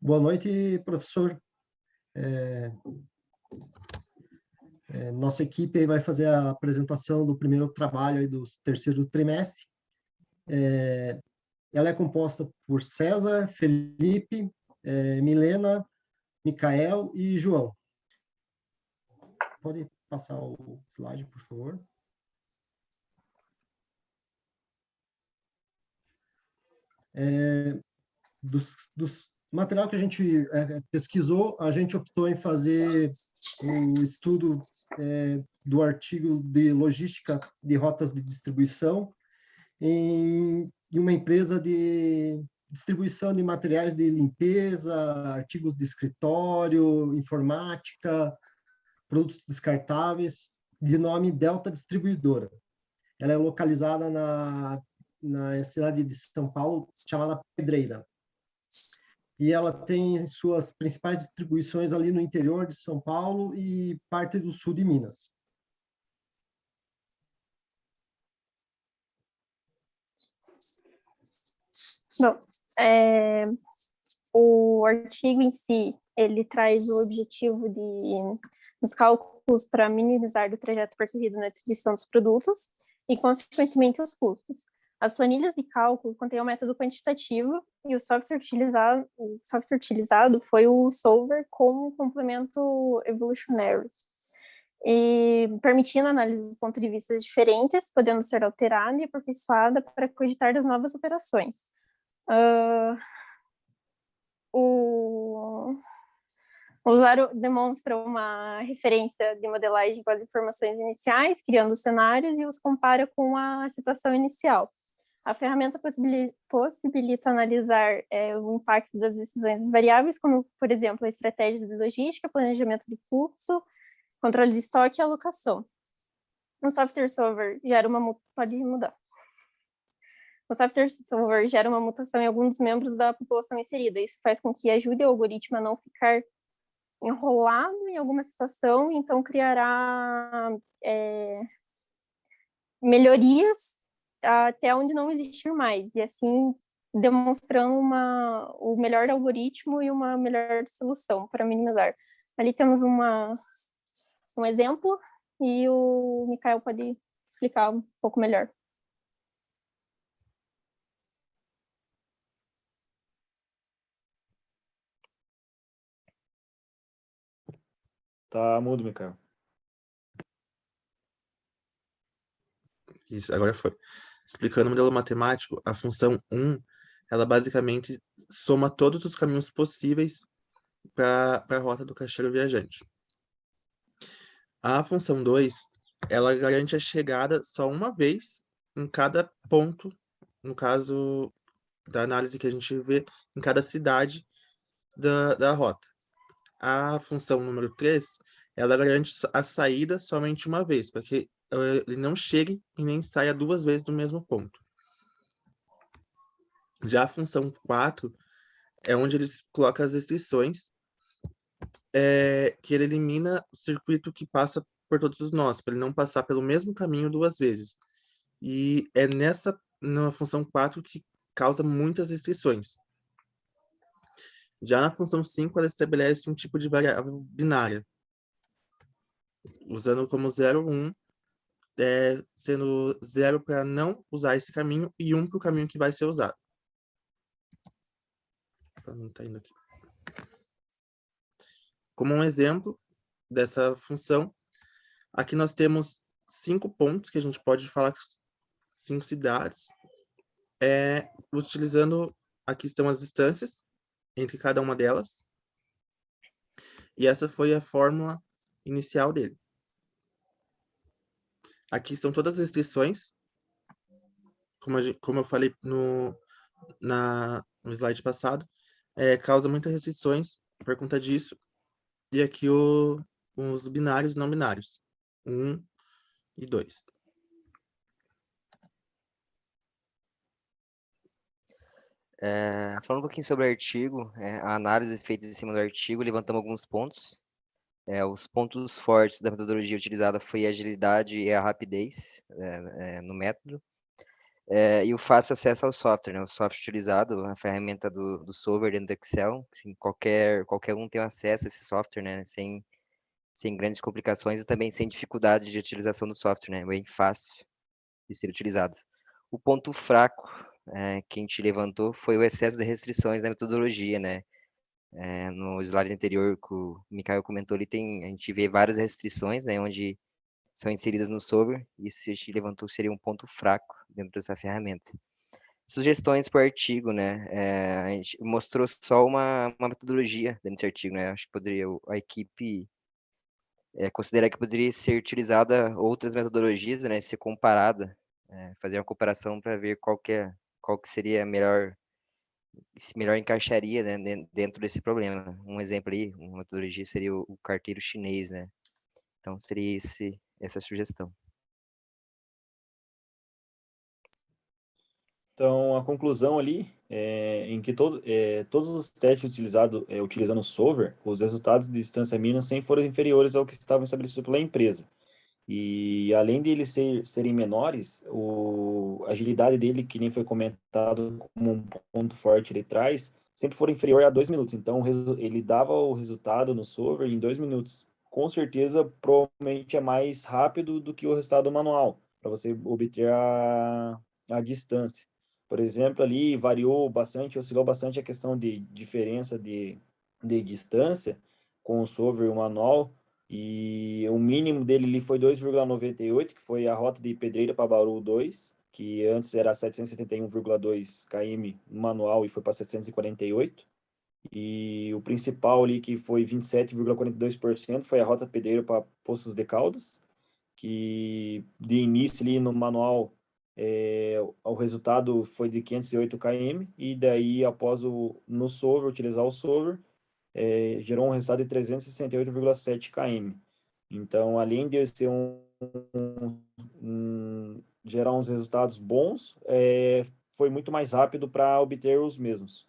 Boa noite, professor. Nossa equipe vai fazer a apresentação do primeiro trabalho aí do terceiro trimestre. Ela é composta por César, Felipe, Milena, Micael e João. Pode passar o slide, por favor. Dos material que a gente pesquisou, a gente optou em fazer o estudo do artigo de logística de rotas de distribuição em uma empresa de distribuição de materiais de limpeza, artigos de escritório, informática, produtos descartáveis, de nome Delta Distribuidora. Ela é localizada na cidade de São Paulo, chamada Pedreira. E ela tem suas principais distribuições ali no interior de São Paulo e parte do sul de Minas. Bom, o artigo em si, ele traz o objetivo dos cálculos para minimizar o trajeto percorrido na distribuição dos produtos e, consequentemente, os custos. As planilhas de cálculo contêm um método quantitativo e o software utilizado foi o Solver como complemento evolutionary, e permitindo análise de pontos de vista diferentes, podendo ser alterada e aperfeiçoada para cogitar das novas operações. O usuário demonstra uma referência de modelagem com as informações iniciais, criando cenários e os compara com a situação inicial. A ferramenta possibilita analisar o impacto das decisões variáveis, como, por exemplo, a estratégia de logística, planejamento de fluxo, controle de estoque e alocação. O software solver gera uma... Pode mudar. O software solver gera uma mutação em algum dos membros da população inserida. Isso faz com que ajude o algoritmo a não ficar enrolado em alguma situação, então criará melhorias até onde não existir mais, e assim demonstrando o melhor algoritmo e uma melhor solução para minimizar. Ali temos um exemplo, e o Micael pode explicar um pouco melhor. Tá mudo, Micael. Isso, agora foi. Explicando o modelo matemático, a função 1, ela basicamente soma todos os caminhos possíveis para a rota do caixeiro viajante. A função 2, ela garante a chegada só uma vez em cada ponto, no caso da análise que a gente vê, em cada cidade da rota. A função número 3, ela garante a saída somente uma vez, para que ele não chegue e nem saia duas vezes do mesmo ponto. Já a função 4 é onde eles colocam as restrições, que ele elimina o circuito que passa por todos os nós, para ele não passar pelo mesmo caminho duas vezes. E é na função 4 que causa muitas restrições. Já na função 5, ela estabelece um tipo de variável binária, usando como 0, 1, sendo 0 para não usar esse caminho e 1 para o caminho que vai ser usado. Não tá indo aqui. Como um exemplo dessa função, aqui nós temos 5 pontos que a gente pode falar, 5 cidades, utilizando, aqui estão as distâncias entre cada uma delas, e essa foi a fórmula inicial dele. Aqui são todas as restrições, como eu falei no slide passado, causa muitas restrições por conta disso. E aqui os binários e não binários, 1 e 2. Falando um pouquinho sobre o artigo, a análise feita em cima do artigo, levantamos alguns pontos. Os pontos fortes da metodologia utilizada foi a agilidade e a rapidez no método. E o fácil acesso ao software, né? O software utilizado, a ferramenta do solver dentro do Excel, assim, qualquer um tem acesso a esse software, né? Sem grandes complicações e também sem dificuldade de utilização do software, né? Bem fácil de ser utilizado. O ponto fraco que a gente levantou foi o excesso de restrições na metodologia, né? No slide anterior que o Mikael comentou, a gente vê várias restrições, né? Onde são inseridas no solver, e isso a gente levantou seria um ponto fraco dentro dessa ferramenta. Sugestões para o artigo, né? A gente mostrou só uma metodologia dentro desse artigo, né? Acho que a equipe considerar que poderia ser utilizada outras metodologias, né? Ser comparada, fazer uma comparação para ver qual que seria melhor, se melhor encaixaria, né, dentro desse problema. Um exemplo aí, uma metodologia seria o carteiro chinês, né? Então seria essa sugestão. Então, a conclusão ali em que todos os testes utilizando o solver, os resultados de distância mínima sempre foram inferiores ao que estavam estabelecidos pela empresa. E além de eles serem menores, a agilidade dele, que nem foi comentado como um ponto forte ele traz, sempre foi inferior a 2 minutos. Então, ele dava o resultado no solver em 2 minutos. Com certeza, provavelmente é mais rápido do que o resultado manual, para você obter a distância. Por exemplo, ali oscilou bastante a questão de diferença de distância com o solver e o manual, e o mínimo dele ali foi 2,98, que foi a rota de Pedreira para Bauru 2, que antes era 771,2 km manual e foi para 748. E o principal ali, que foi 27,42%, foi a rota Pedreira para Poços de Caldas, que de início ali no manual o resultado foi de 508 km, e daí após no solver, utilizar o solver, gerou um resultado de 368,7 km. Então, além de ser gerar uns resultados bons, foi muito mais rápido para obter os mesmos.